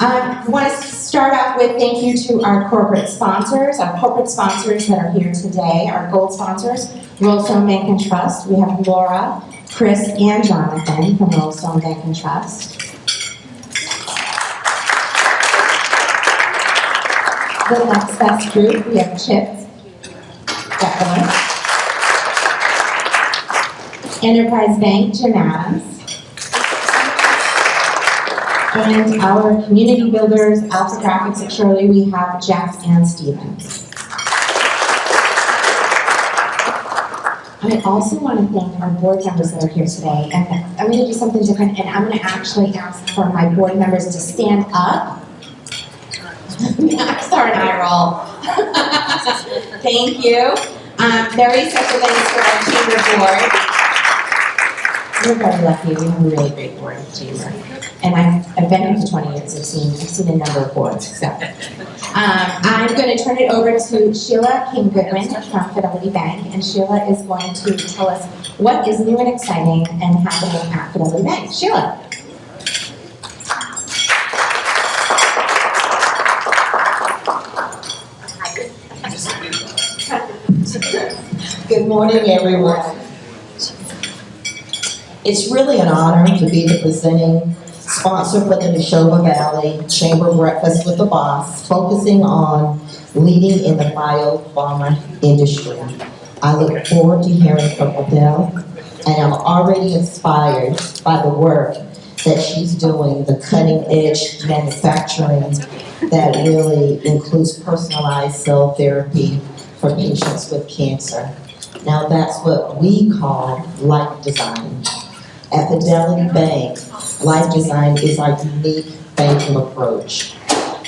I want to start off with thank you to our corporate sponsors. Our corporate sponsors that are here today, our gold sponsors, Rollstone Bank and Trust. We have Laura, Chris, and Jonathan from Rollstone Bank and Trust. The Next Best Group, we have Chip, Devens, Enterprise Bank, Jim Adams, and our community builders, Alpha Graphics at Shirley, we have Jeff and Stevens. I also want to thank our board members that are here today, and I'm going to do something different, and I'm going to actually ask for my board members to stand up. I saw an eye roll. Thank you. Very special thanks to our chamber board. We're very lucky. We have a really great board in the chamber. And I've been here for 20 years. I've seen a number of boards. So I'm going to turn it over to Sheila King-Goodwin from Fidelity Bank. And Sheila is going to tell us what is new and exciting and happening at Fidelity Bank. Sheila. Good morning, everyone. It's really an honor to be the presenting sponsor for the Nashoba Valley Chamber Breakfast with the Boss, focusing on leading in the biopharma industry. I look forward to hearing from Odile, and I'm already inspired by the work that she's doing, the cutting-edge manufacturing that really includes personalized cell therapy for patients with cancer. Now that's what we call life design. At Fidelity Bank, life design is our unique banking approach.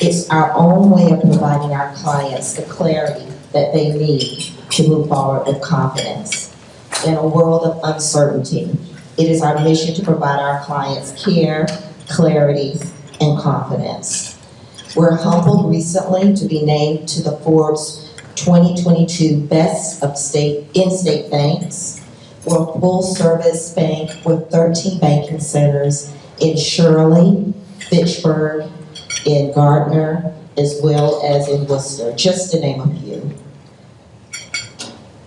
It's our own way of providing our clients the clarity that they need to move forward with confidence. In a world of uncertainty, it is our mission to provide our clients care, clarity, and confidence. We're humbled recently to be named to the Forbes 2022 Best of In-State Banks. We're a full-service bank with 13 banking centers in Shirley, Fitchburg, in Gardner, as well as in Worcester, just to name a few.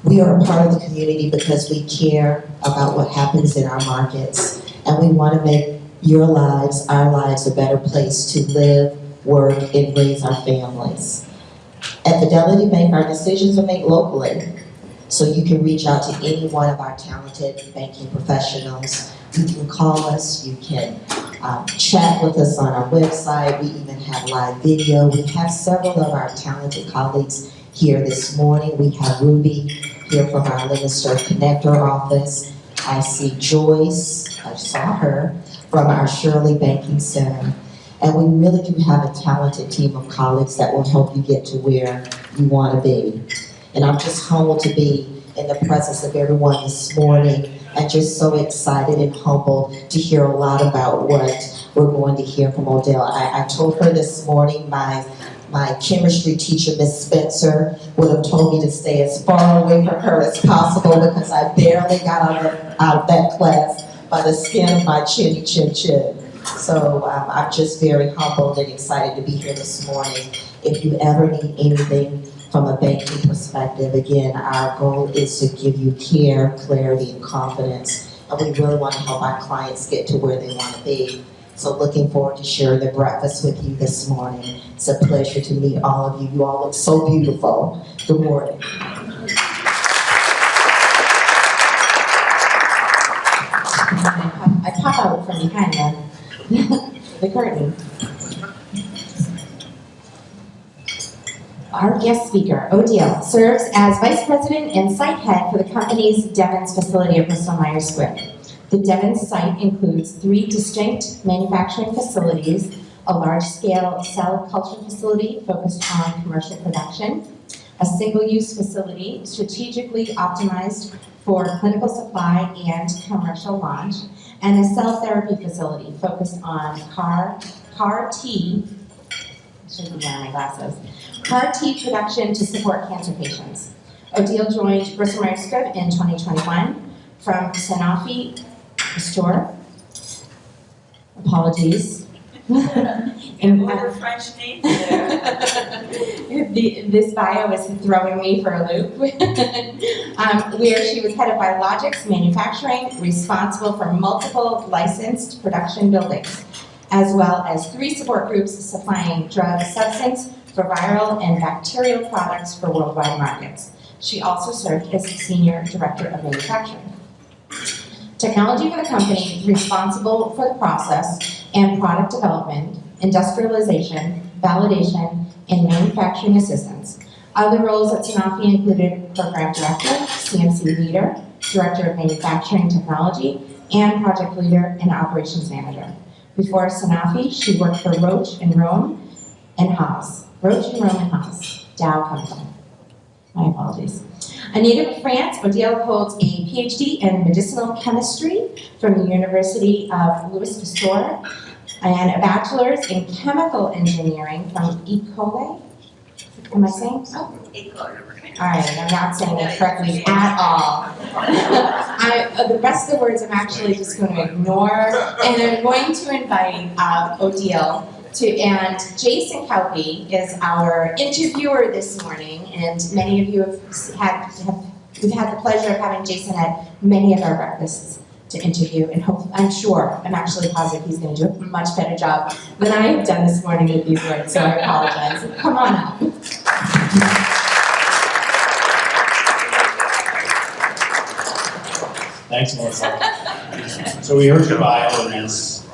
We are a part of the community because we care about what happens in our markets, and we want to make your lives, our lives, a better place to live, work, and raise our families. At Fidelity Bank, our decisions are made locally, so you can reach out to any one of our talented banking professionals. You can call us, you can chat with us on our website. We even have live video. We have several of our talented colleagues here this morning. We have Ruby here from our Minister Connector office. I see Joyce, I saw her, from our Shirley Banking Center. And we really do have a talented team of colleagues that will help you get to where you want to be. And I'm just humbled to be in the presence of everyone this morning and just so excited and humbled to hear a lot about what we're going to hear from Odile. I told her this morning my chemistry teacher, Miss Spencer, would have told me to stay as far away from her as possible because I barely got out of that class by the skin of my chinny chin chin. So I'm just very humbled and excited to be here this morning. If you ever need anything from a banking perspective, again, our goal is to give you care, clarity, and confidence. And we really want to help our clients get to where they want to be. So looking forward to sharing the breakfast with you this morning. It's a pleasure to meet all of you. You all look so beautiful. Good morning. I pop out from behind the curtain. Our guest speaker, Odile, serves as Vice President and Site Head for the company's Devens facility at Bristol Myers Squibb. The Devens site includes 3 distinct manufacturing facilities, a large-scale cell culture facility focused on commercial production, a single-use facility strategically optimized for clinical supply and commercial launch, and a cell therapy facility focused on CAR-T, should be wearing my glasses, CAR-T production to support cancer patients. Odile joined Bristol Myers Squibb in 2021 from Sanofi Pasteur. Apologies. And What are French names there? this bio is throwing me for a loop. Where she was head of biologics manufacturing, responsible for multiple licensed production buildings, as well as 3 support groups supplying drug substance for viral and bacterial products for worldwide markets. She also served as Senior Director of Manufacturing. Technology for the company, responsible for the process and product development, industrialization, validation, and manufacturing assistance. Other roles at Sanofi included Program Director, CMC Leader, Director of Manufacturing Technology, and Project Leader and Operations Manager. Before Sanofi, she worked for Roche and Rome and Haas. Roche and Rome and Haas, Dow Company. My apologies. A native of France, Odile holds a PhD in medicinal chemistry from the University of Louis Pasteur and a bachelor's in chemical engineering from Ecole. Am I saying so? All right, I'm not saying it correctly at all. The rest of the words I'm actually just going to ignore, and I'm going to invite Odile and Jason Kelpie is our interviewer this morning, and many of you we've had the pleasure of having Jason at many of our breakfasts to interview, and I'm actually positive he's going to do a much better job than I have done this morning with these words, so I apologize. Come on up. Thanks, Melissa. So we heard your bio, and it's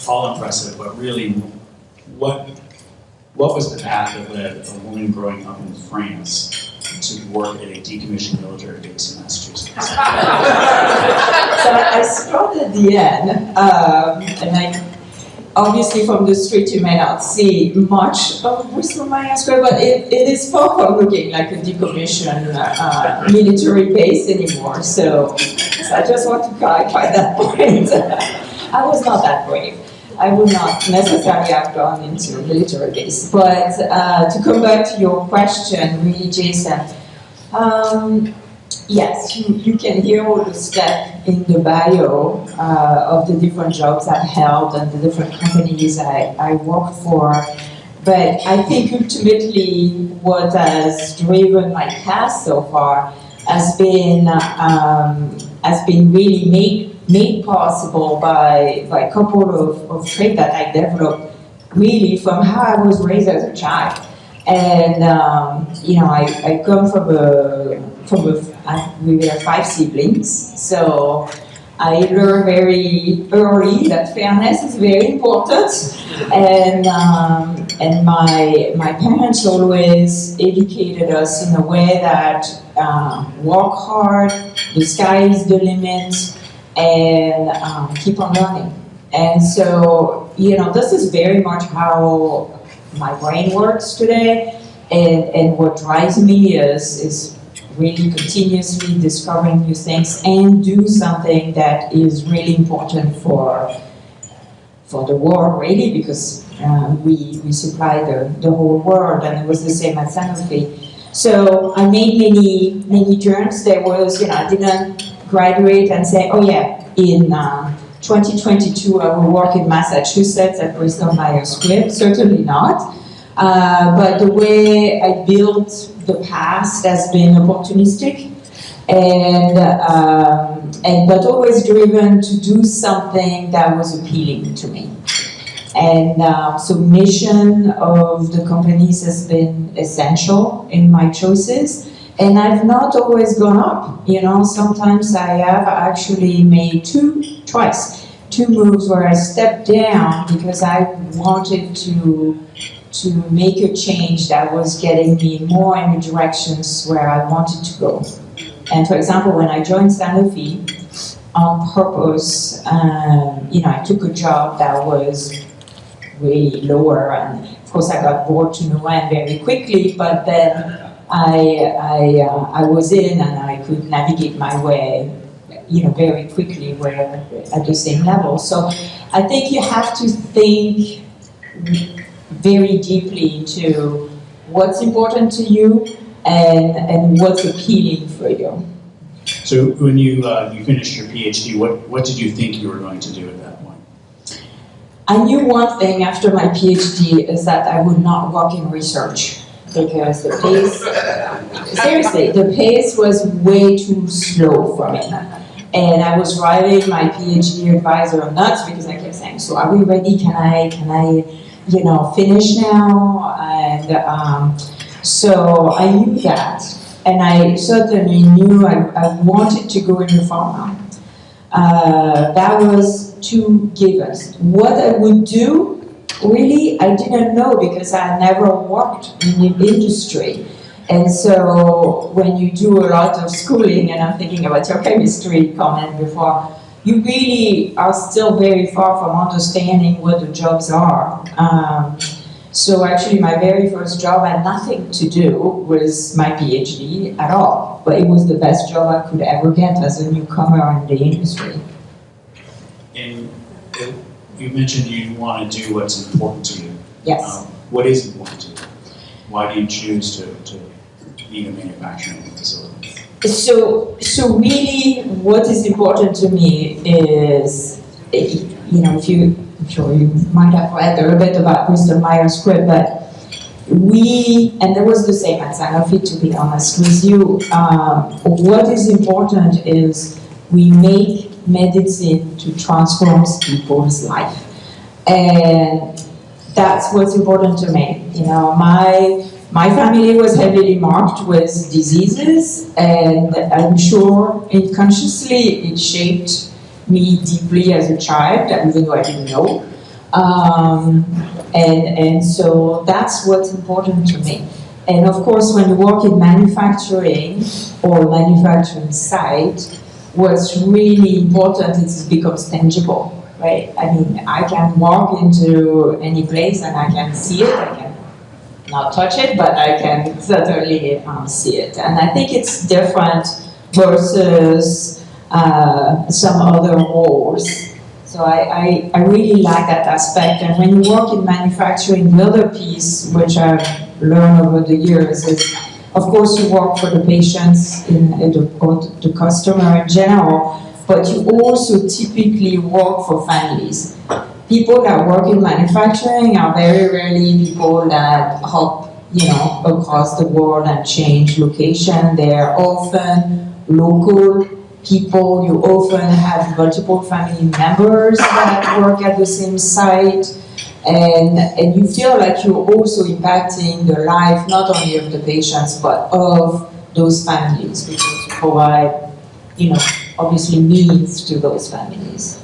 all impressive, but really, what was the path of a woman growing up in France to work at a decommissioned military base in Massachusetts? So I started at the end, and obviously from the street you may not see much of Bristol, Squibb, but it is far from looking like a decommissioned military base anymore. So I just want to clarify that point. I was not that brave. I would not necessarily have gone into a military base. But to come back to your question, really, Jason, yes, you can hear all the stuff in the bio of the different jobs I've held and the different companies I worked for. But I think ultimately what has driven my path so far has been really made possible by a couple of traits that I developed really from how I was raised as a child. And I come we were 5 siblings, so I learned very early that fairness is very important, and my parents always educated us in a way that work hard, the sky is the limit, and keep on learning. And so, this is very much how my brain works today, and what drives me is really continuously discovering new things and do something that is really important for the world, really, because we supply the whole world, and it was the same at Sanofi. So I made many turns. There was, I didn't graduate and say, oh yeah, in 2022 I will work in Massachusetts at Bristol Squibb. Certainly not. But the way I built the past has been opportunistic, but always driven to do something that was appealing to me. And so mission of the companies has been essential in my choices. And I've not always gone up. Sometimes I have actually made two moves where I stepped down because I wanted to make a change that was getting me more in the directions where I wanted to go. And for example, when I joined Sanofi, on purpose, I took a job that was really lower, and of course I got bored to no end very quickly, but then I was in and I could navigate my way, very quickly at the same level. So I think you have to think very deeply into what's important to you and what's appealing for you. So when you finished your PhD, what did you think you were going to do at that point? I knew one thing after my PhD is that I would not work in research because the pace, seriously, the pace was way too slow for me. And I was driving my PhD advisor nuts because I kept saying, so are we ready? Can I, finish now? And so I knew that. And I certainly knew I wanted to go into pharma. That was two givens. What I would do, really, I didn't know because I never worked in the industry. And so when you do a lot of schooling, and I'm thinking about your chemistry comment before, you really are still very far from understanding what the jobs are. So actually my very first job had nothing to do with my PhD at all, but it was the best job I could ever get as a newcomer in the industry. And you mentioned you want to do what's important to you. Yes. What is important to you? Why do you choose to be a manufacturing facility? So really what is important to me is, I'm sure you might have read a little bit about Bristol Squibb, but and there was the same at Sanofi, to be honest with you, what is important is we make medicine to transform people's life. And that's what's important to me. My family was heavily marked with diseases, and I'm sure unconsciously it shaped me deeply as a child, even though I didn't know. And so that's what's important to me. And of course, when you work in manufacturing or a manufacturing site, what's really important is it becomes tangible, right? I mean, I can walk into any place and I can see it. I can not touch it, but I can certainly see it. And I think it's different versus some other roles. So I really like that aspect. And when you work in manufacturing, the other piece, which I've learned over the years, is of course you work for the patients or the customer in general, but you also typically work for families. People that work in manufacturing are very rarely people that hop, across the world and change location. They're often local people. You often have multiple family members that work at the same site, and you feel like you're also impacting the life not only of the patients but of those families, because you provide, obviously means to those families.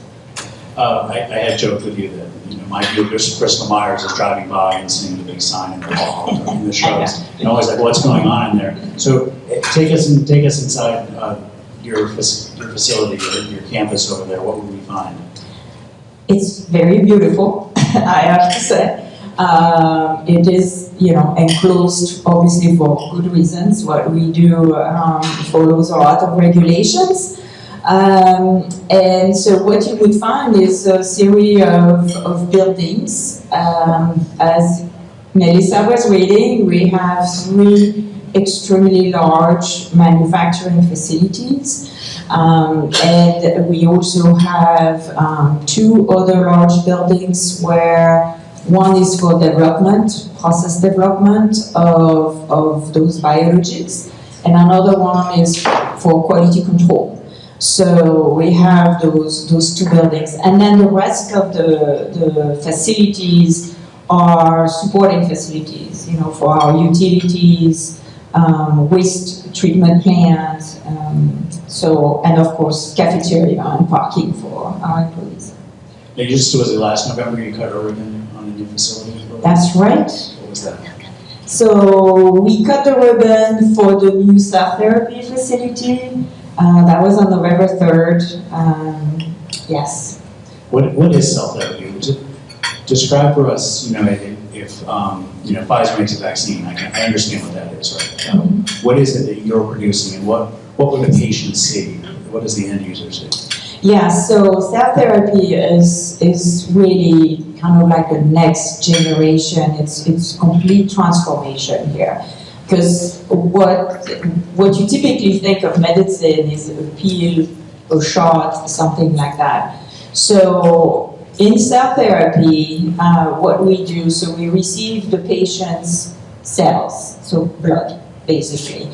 I had joked with you that my view of Bristol Myers is driving by and seeing the big sign in the hall in the shows, and always like, what's going on in there? So take us inside your facility, your campus over there. What would we find? It's very beautiful, I have to say. It is, enclosed obviously for good reasons. What we do follows a lot of regulations. And so what you would find is a series of buildings. As Melissa was reading, we have 3 extremely large manufacturing facilities. And we also have 2 other large buildings where one is for process development of those biologics, and another one is for quality control. So we have those 2 buildings, and then the rest of the facilities are supporting facilities, for our utilities, waste treatment plants, and of course cafeteria and parking for our employees. Yeah, just was it last November you cut a ribbon on the new facility? That's right. What was that? So we cut the ribbon for the new cell therapy facility. That was on November 3rd. Yes. What is cell therapy? Describe for us, if Pfizer makes a vaccine, I understand what that is, right? What is it that you're producing, and what would the patient see? What does the end user see? Yeah, so cell therapy is really kind of like the next generation. It's complete transformation here. Because what you typically think of medicine is a pill, a shot, something like that. So In cell therapy, what we do, so we receive the patient's cells, so blood, basically.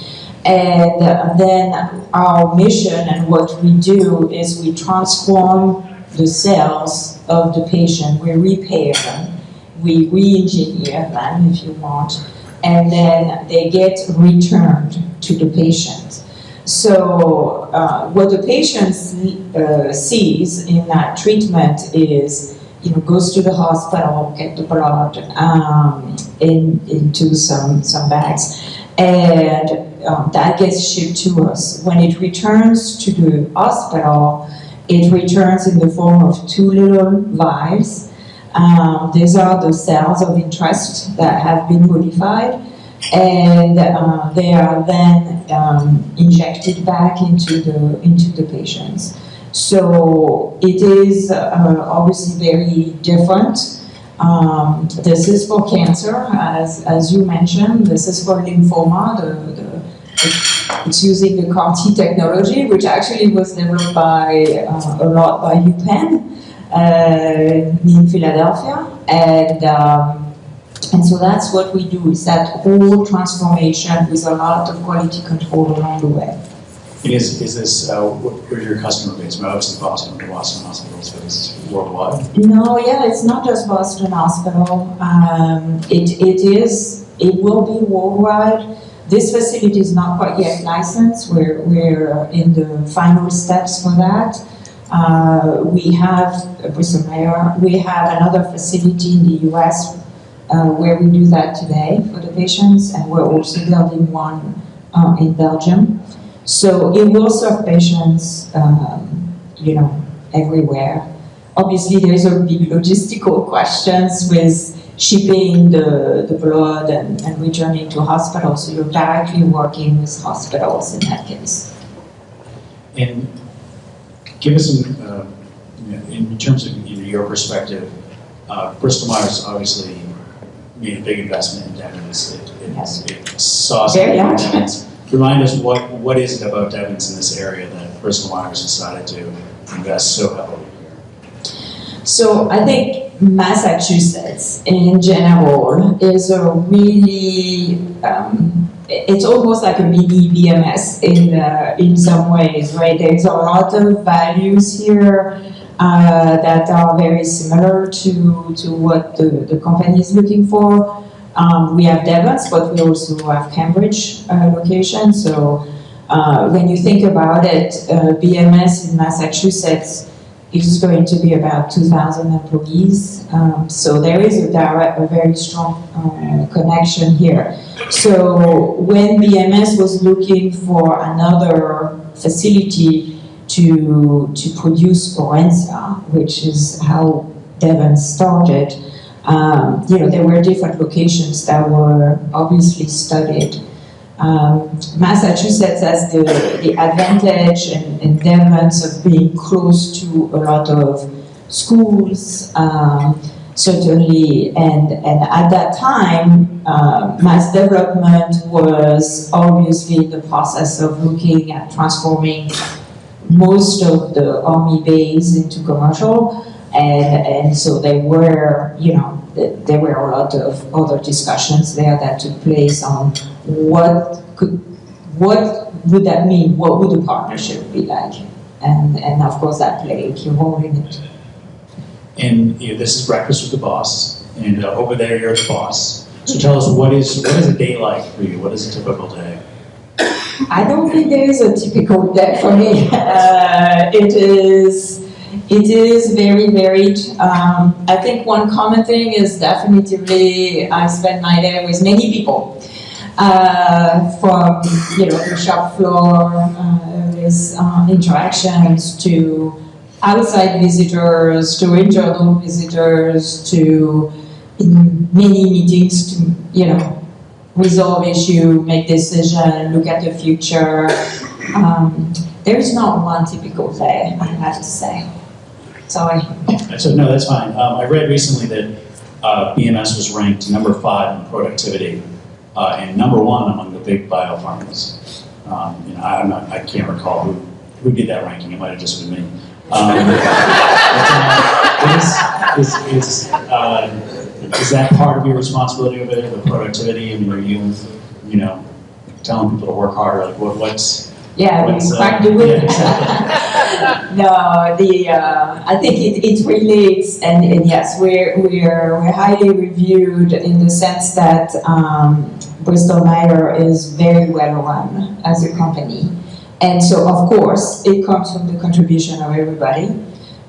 And then our mission and what we do is we transform the cells of the patient, we repair them, we re-engineer them, if you want, and then they get returned to the patient. So what the patient sees in that treatment is, goes to the hospital, get the blood into some bags, and that gets shipped to us. When it returns to the hospital, it returns in the form of 2 little vials. These are the cells of interest that have been modified, and they are then injected back into the patients. So it is obviously very different. This is for cancer, as you mentioned. This is for lymphoma. It's using the CAR-T technology, which actually was developed a lot by UPenn in Philadelphia, and so that's what we do, is that whole transformation with a lot of quality control along the way. And is this, what are your customer base? Obviously Boston hospitals, but is it worldwide? No, yeah, it's not just Boston Hospital. It will be worldwide. This facility is not quite yet licensed. We're in the final steps for that. We have Bristol, Ayer. We have another facility in the US where we do that today for the patients, and we're also building one in Belgium. So it will serve patients, everywhere. Obviously, there's a big logistical questions with shipping the blood and returning to hospitals. So you're directly working with hospitals in that case. And give us some, in terms of your perspective, Bristol Myers obviously made a big investment in Devens. It saw some investments. Remind us what is it about Devens in this area that Bristol Myers decided to invest so heavily here? So I think Massachusetts in general is a really, it's almost like a mini BMS in some ways, right? There's a lot of values here that are very similar to what the company is looking for. We have Devens, but we also have Cambridge location. So when you think about it, BMS in Massachusetts is going to be about 2,000 employees. So there is a very strong connection here. So when BMS was looking for another facility to produce Forenza, which is how Devens started, there were different locations that were obviously studied. Massachusetts has the advantage in Devens of being close to a lot of schools, certainly, and at that time, mass development was obviously the process of looking at transforming most of the Army base into commercial, and so there were a lot of other discussions there that took place on what would that mean? What would the partnership be like? And of course that played a key role in it. And this is Breakfast with the Boss, and over there you're the boss. So tell us, what is a day like for you? What is a typical day? I don't think there is a typical day for me. It is very varied. I think one common thing is definitively I spend my day with many people. From the shop floor, with interactions to outside visitors, to internal visitors, to in many meetings to resolve issue, make decision, look at the future. There is not one typical day, I have to say. Sorry. No, that's fine. I read recently that BMS was ranked number 5 in productivity and number 1 among the big biopharmas. I can't recall who did that ranking. It might have just been me. Is that part of your responsibility over there, the productivity? I mean, are you, telling people to work harder? Like, what's Yeah, we crack the whip. Yeah, exactly. No, I think it relates, and yes, we're highly reviewed in the sense that Bristol Ayer is very well run as a company, and so of course it comes from the contribution of everybody.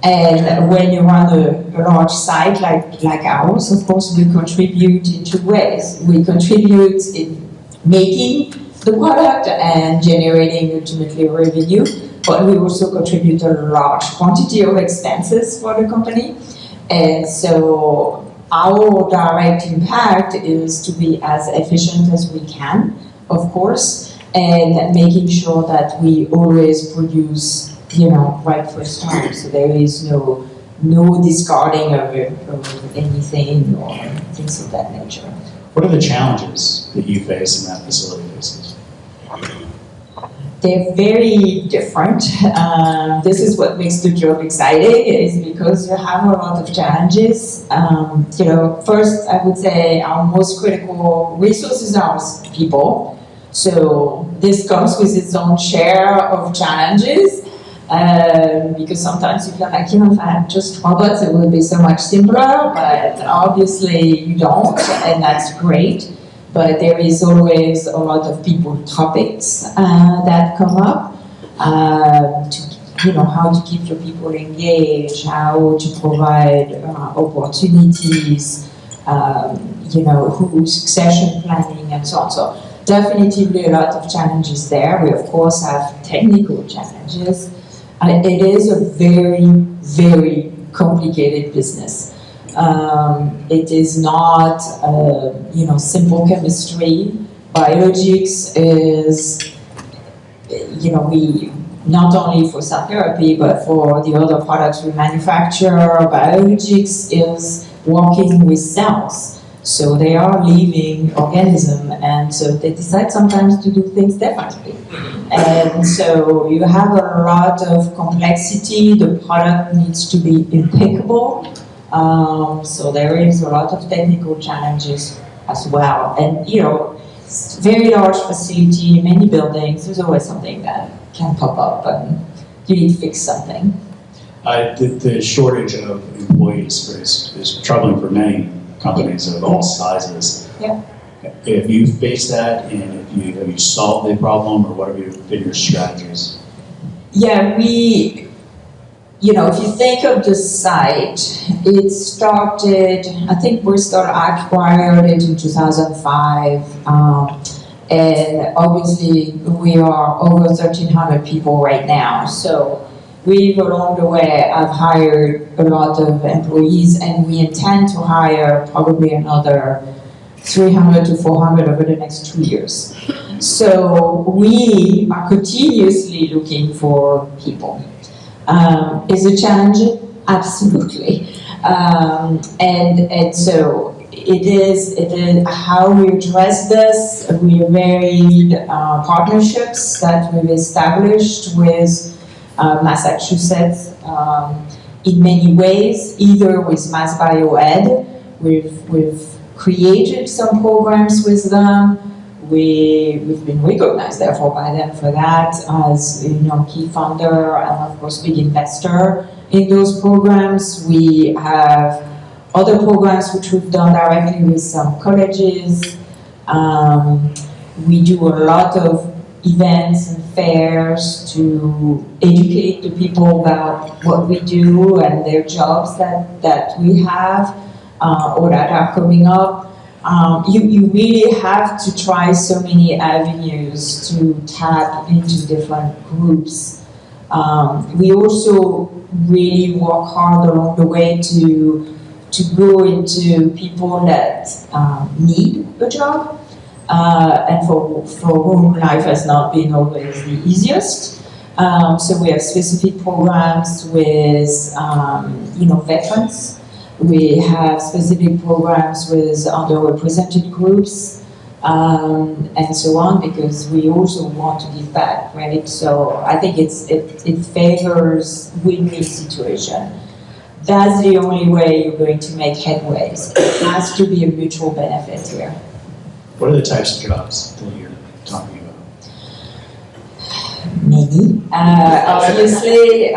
And when you run a large site like ours, of course we contribute in two ways. We contribute in making the product and generating ultimately revenue, but we also contribute a large quantity of expenses for the company. And so our direct impact is to be as efficient as we can, of course, and making sure that we always produce, right first time. So there is no discarding of anything or things of that nature. What are the challenges that you face and that facility faces? They're very different. This is what makes the job exciting, is because you have a lot of challenges. First, I would say our most critical resources are people. So this comes with its own share of challenges. Because sometimes you feel like, if I had just robots, it would be so much simpler, but obviously you don't, and that's great. But there is always a lot of people topics that come up, how to keep your people engaged, how to provide opportunities, succession planning, and so on. So definitely a lot of challenges there. We of course have technical challenges. It is a very, very complicated business. It is not, simple chemistry. Biologics is, we, not only for cell therapy, but for the other products we manufacture, biologics is working with cells. So they are living organisms, and so they decide sometimes to do things differently. And so you have a lot of complexity. The product needs to be impeccable. So there is a lot of technical challenges as well. And it's a very large facility, many buildings. There's always something that can pop up, and you need to fix something. The shortage of employees is troubling for many companies of all sizes. Yeah. Have you faced that, and have you solved the problem, or what have been your strategies? Yeah, if you think of the site, it started, I think Bristol acquired it in 2005, and obviously we are over 1,300 people right now. So we've, along the way, have hired a lot of employees, and we intend to hire probably another 300 to 400 over the next 2 years. So we are continuously looking for people. Is it challenging? Absolutely. And so it is how we address this. We have varied partnerships that we've established with Massachusetts in many ways, either with Mass BioEd. We've created some programs with them. We've been recognized, therefore, by them for that as key funder and, of course, big investor in those programs. We have other programs which we've done directly with some colleges. We do a lot of events and fairs to educate the people about what we do and their jobs that we have or that are coming up. You really have to try so many avenues to tap into different groups. We also really work hard along the way to go into people that need a job and for whom life has not been always the easiest. So we have specific programs with veterans. We have specific programs with underrepresented groups, and so on, because we also want to give back, right? So I think it favors win-win situation. that's the only way you're going to make headways. It has to be a mutual benefit here. What are the types of jobs that you're talking about? Many. Obviously,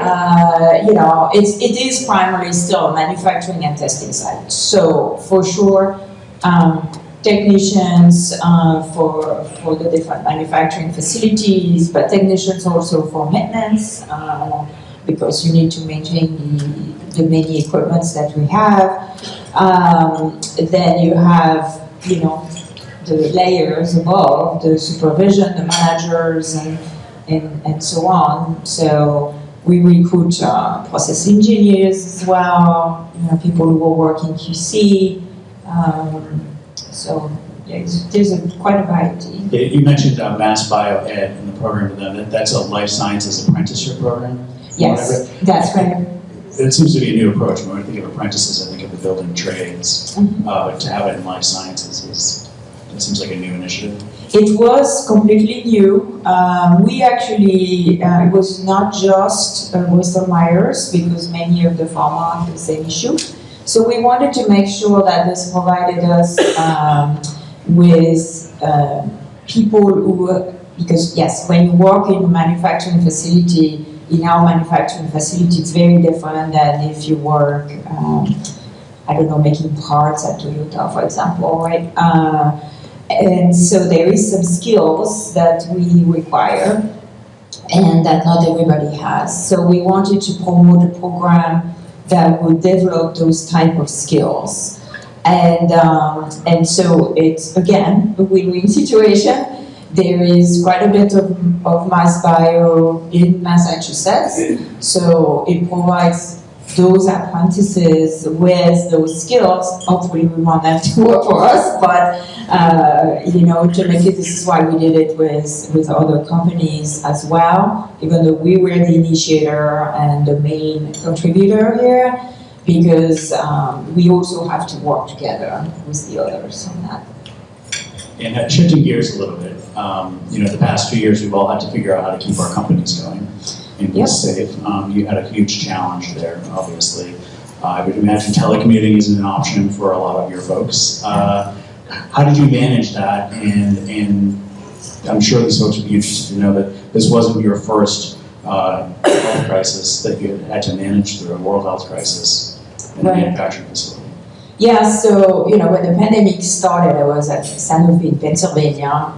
it is primarily still a manufacturing and testing site. So for sure, technicians for the different manufacturing facilities, but technicians also for maintenance, because you need to maintain the many equipments that we have. Then you have, the layers above, the supervision, the managers, and so on. So we recruit process engineers as well, people who will work in QC. So there's quite a variety. You mentioned Mass Bio Ed in the program for them. That's a life sciences apprenticeship program? Yes, that's right. It seems to be a new approach. When I think of apprentices, I think of the building trades. But to have it in life sciences it seems like a new initiative. It was completely new. We actually, it was not just Bristol Myers, because many of the pharma have the same issue. So we wanted to make sure that this provided us with people who, because yes, when you work in a manufacturing facility, in our manufacturing facility, it's very different than if you work, making parts at Toyota, for example, right? And so there is some skills that we require and that not everybody has. So we wanted to promote a program that would develop those type of skills. And so it's, again, a win-win situation. There is quite a bit of Mass Bio in Massachusetts, so it provides those apprentices with those skills. Hopefully we want them to work for us, but ultimately this is why we did it with other companies as well, even though we were the initiator and the main contributor here, because we also have to work together with the others on that. And shifting gears a little bit, the past 2 years we've all had to figure out how to keep our companies going and be safe. You had a huge challenge there, obviously. I would imagine telecommuting isn't an option for a lot of your folks. How did you manage that? And I'm sure these folks would be interested to know that this wasn't your first health crisis that you had to manage through, a world health crisis in a manufacturing facility. Yeah, so, when the pandemic started, I was at Sanofi in Pennsylvania,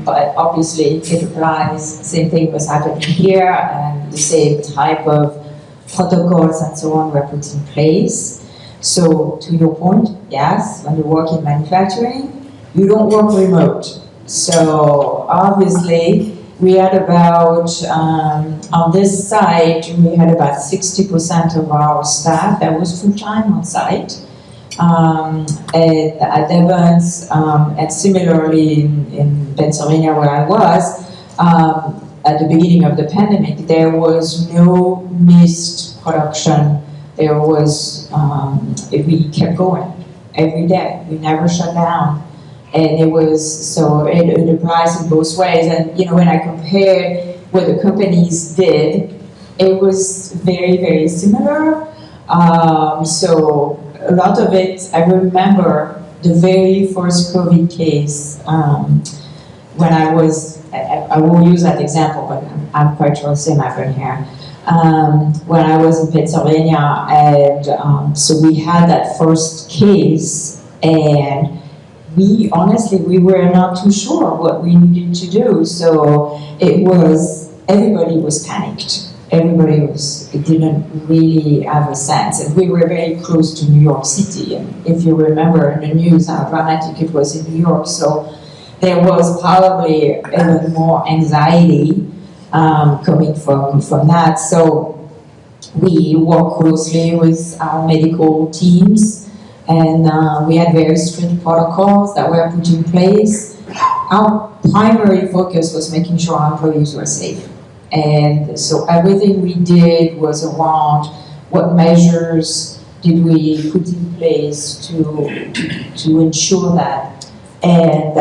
but obviously it applies, same thing was happening here, and the same type of protocols and so on were put in place. So, to your point, yes, when you work in manufacturing, you don't work remote. So, obviously, we had about, on this site, we had about 60% of our staff that was full-time on site. At Devens, and similarly in Pennsylvania where I was, at the beginning of the pandemic, there was no missed production. There was, we kept going every day. We never shut down. And it was, so it applies in both ways. And, when I compared what the companies did, it was very, very similar. So a lot of it, I remember the very first COVID case, when I was, I won't use that example, but I'm quite sure the same happened here. When I was in Pennsylvania, and so we had that first case, and we were not too sure what we needed to do. So everybody was panicked. It didn't really have a sense. And we were very close to New York City. And if you remember in the news how dramatic it was in New York, so there was probably even more anxiety coming from that. So we worked closely with our medical teams, and we had very strict protocols that were put in place. Our primary focus was making sure our employees were safe. And so everything we did was around what measures did we put in place to ensure that. And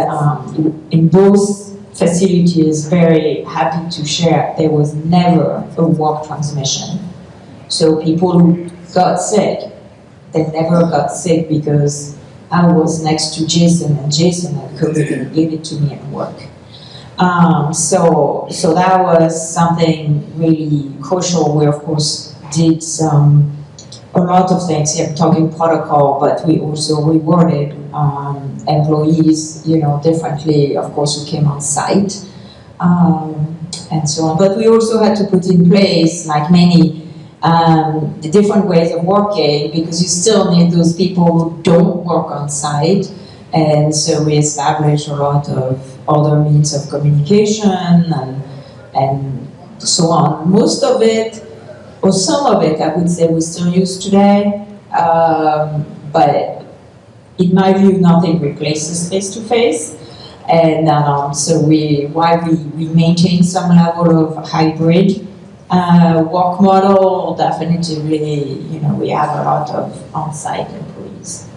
in both facilities, very happy to share, there was never a work transmission. So people who got sick. They never got sick because I was next to Jason, and Jason had COVID and gave it to me at work. So that was something really crucial. We of course did a lot of things here, talking protocol, but we also rewarded employees, differently, of course, who came on site, and so on. But we also had to put in place, like many, the different ways of working, because you still need those people who don't work on site. And so we established a lot of other means of communication and so on. Most of it, or some of it, I would say, we still use today, but in my view, nothing replaces face-to-face. And so while we maintain some level of hybrid work model, definitively, we have a lot of on-site employees.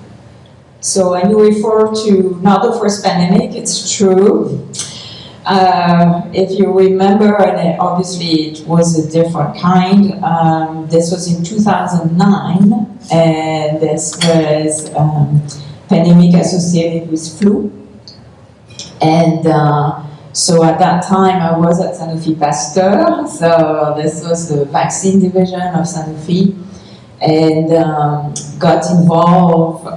So, and you refer to not the first pandemic, it's true. If you remember, and obviously it was a different kind, this was in 2009, and this was pandemic associated with flu. And so at that time I was at Sanofi Pasteur, so this was the vaccine division of Sanofi, and got involved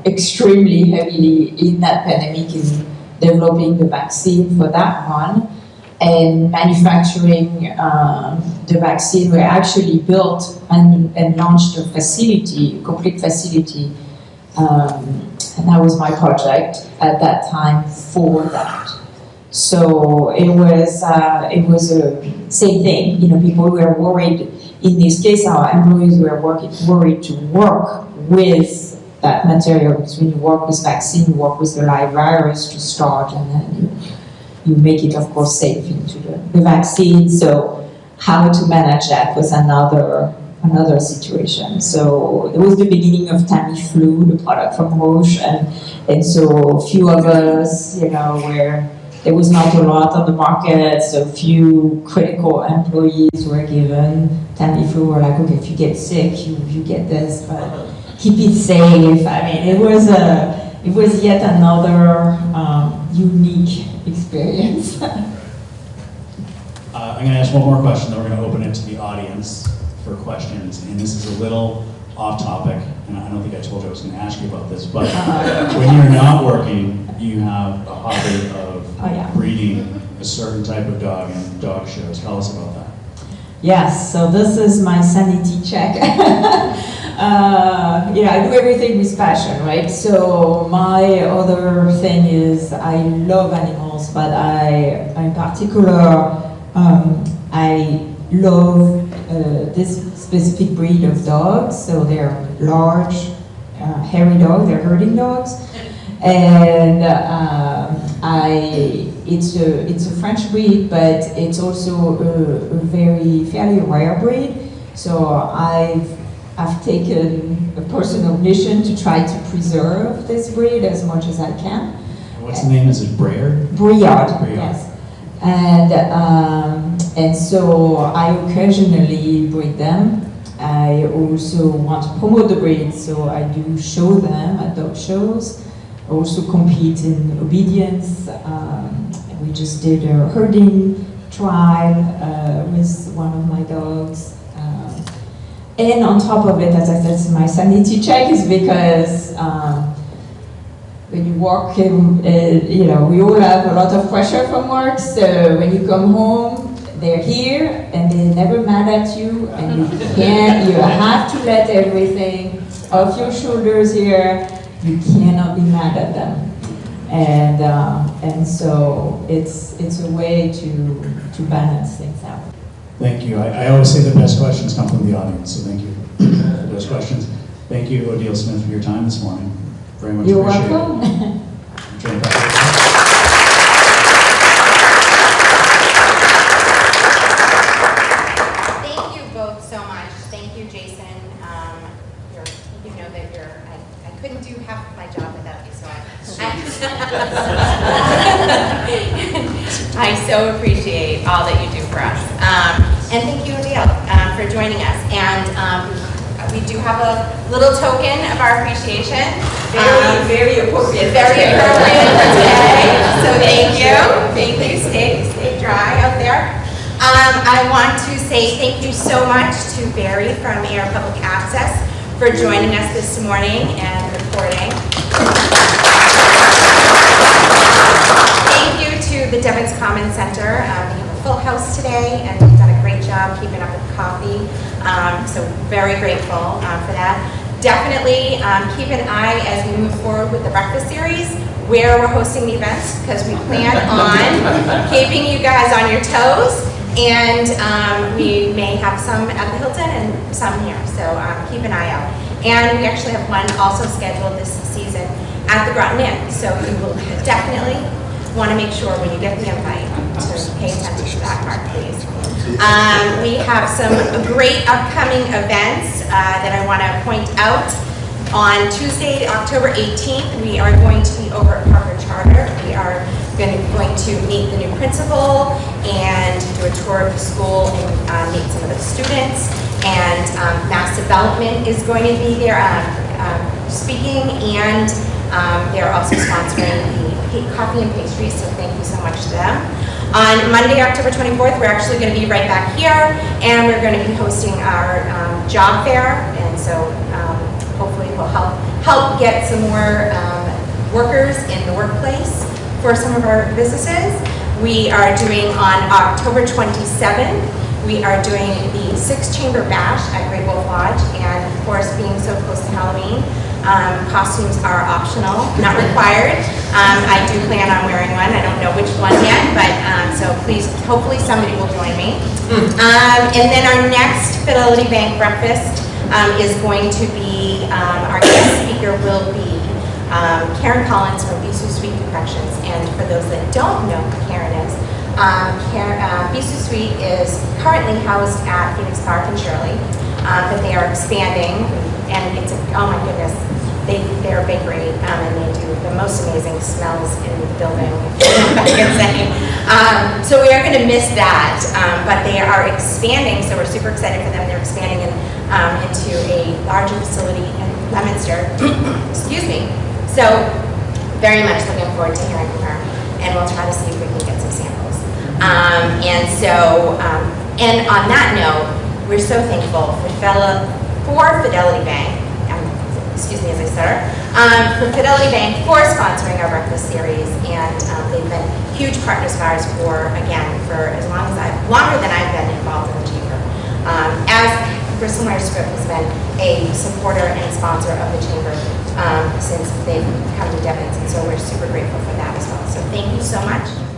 extremely heavily in that pandemic in developing the vaccine for that one, and manufacturing the vaccine. We actually built and launched a facility, a complete facility, and that was my project at that time for that. So it was a same thing. People were worried. In this case, our employees were worried to work with that material, because when you work with vaccine, you work with the live virus to start, and then you make it, of course, safe into the vaccine. So how to manage that was another situation. So it was the beginning of Tamiflu, the product from Roche, and so a few of us, where there was not a lot on the market, so few critical employees were given Tamiflu. We're like, okay, if you get sick, you get this, but keep it safe. I mean, it was yet another unique experience. I'm going to ask one more question, then we're going to open it to the audience for questions. And this is a little off topic, and I don't think I told you I was going to ask you about this, but when you're not working, you have a hobby of breeding a certain type of dog and dog shows. Tell us about that. Yes, so this is my sanity check. I do everything with passion, right? So my other thing is I love animals, but in particular, I love this specific breed of dogs. So they're large, hairy dogs, they're herding dogs. And it's a French breed, but it's also a fairly rare breed. So I've taken a personal mission to try to preserve this breed as much as I can. What's the name? Is it Briard? Briard, yes. And so I occasionally breed them. I also want to promote the breed, so I do show them at dog shows. I also compete in obedience. We just did a herding trial with one of my dogs. And on top of it, as I said, my sanity check is because when you work, we all have a lot of pressure from work. So when you come home, they're here and they're never mad at you, and you have to let everything off your shoulders here. You cannot be mad at them, and so it's a way to balance things out. Thank you. I always say the best questions come from the audience, so thank you for those questions. Thank you, Odile Smith, for your time this morning. Very much You're appreciate welcome. it. Thank you both so much. Thank you, Jason. I couldn't do half of my job without you, so I so appreciate all that you do for us. And thank you, Odile, for joining us. And we do have a little token of our appreciation. Very appropriate. Very appropriate for today. So thank you. Thank you. Stay dry out there. I want to say thank you so much to Barry from Ayer Public Access for joining us this morning and reporting. Thank you to the Devens Common Center. We have a full house today and they've done a great job keeping up with coffee. So very grateful for that. Definitely keep an eye as we move forward with the breakfast series where we're hosting the events, because we plan on keeping you guys on your toes. And we may have some at the Hilton and some here, so keep an eye out. And we actually have one also scheduled this season at the Groton Inn, so you will definitely want to make sure when you get the invite to pay attention to that part, please. We have some great upcoming events that I want to point out. On Tuesday, October 18th, we are going to be over at Parker Charter. We are going to meet the new principal and do a tour of the school and meet some of the students. And Mass Development is going to be there speaking, and they're also sponsoring the coffee and pastries, so thank you so much to them. On Monday, October 24th, we're actually going to be right back here, and we're going to be hosting our job fair, and so hopefully we'll help get some more workers in the workplace for some of our businesses. We are doing on October 27th, we are doing the 6-chamber bash at Great Wolf Lodge, and of course, being so close to Halloween, costumes are optional, not required. I do plan on wearing one. I don't know which one yet, but so please, hopefully somebody will join me. And then our next Fidelity Bank breakfast is going to be, our guest speaker will be Karen Collins from Bisou Sweet Confections. And for those that don't know who Karen is, Bisou Sweet is currently housed at Phoenix Park in Shirley, but they are expanding, and it's, oh my goodness, they're a bakery, and they do the most amazing smells in the building, I can say. So we are going to miss that, but they are expanding, so we're super excited for them. They're expanding into a larger facility in Leominster. Excuse me. So very much looking forward to hearing from her, and we'll try to see if we can get some samples. And on that note, we're so thankful for Fidelity Bank. Excuse me as I stutter, for Fidelity Bank for sponsoring our breakfast series, and they've been huge partners of ours for as longer than I've been involved in the chamber. As Bristol Squibb has been a supporter and sponsor of the chamber since they've come to Devens, and so we're super grateful for that as well. So thank you so much.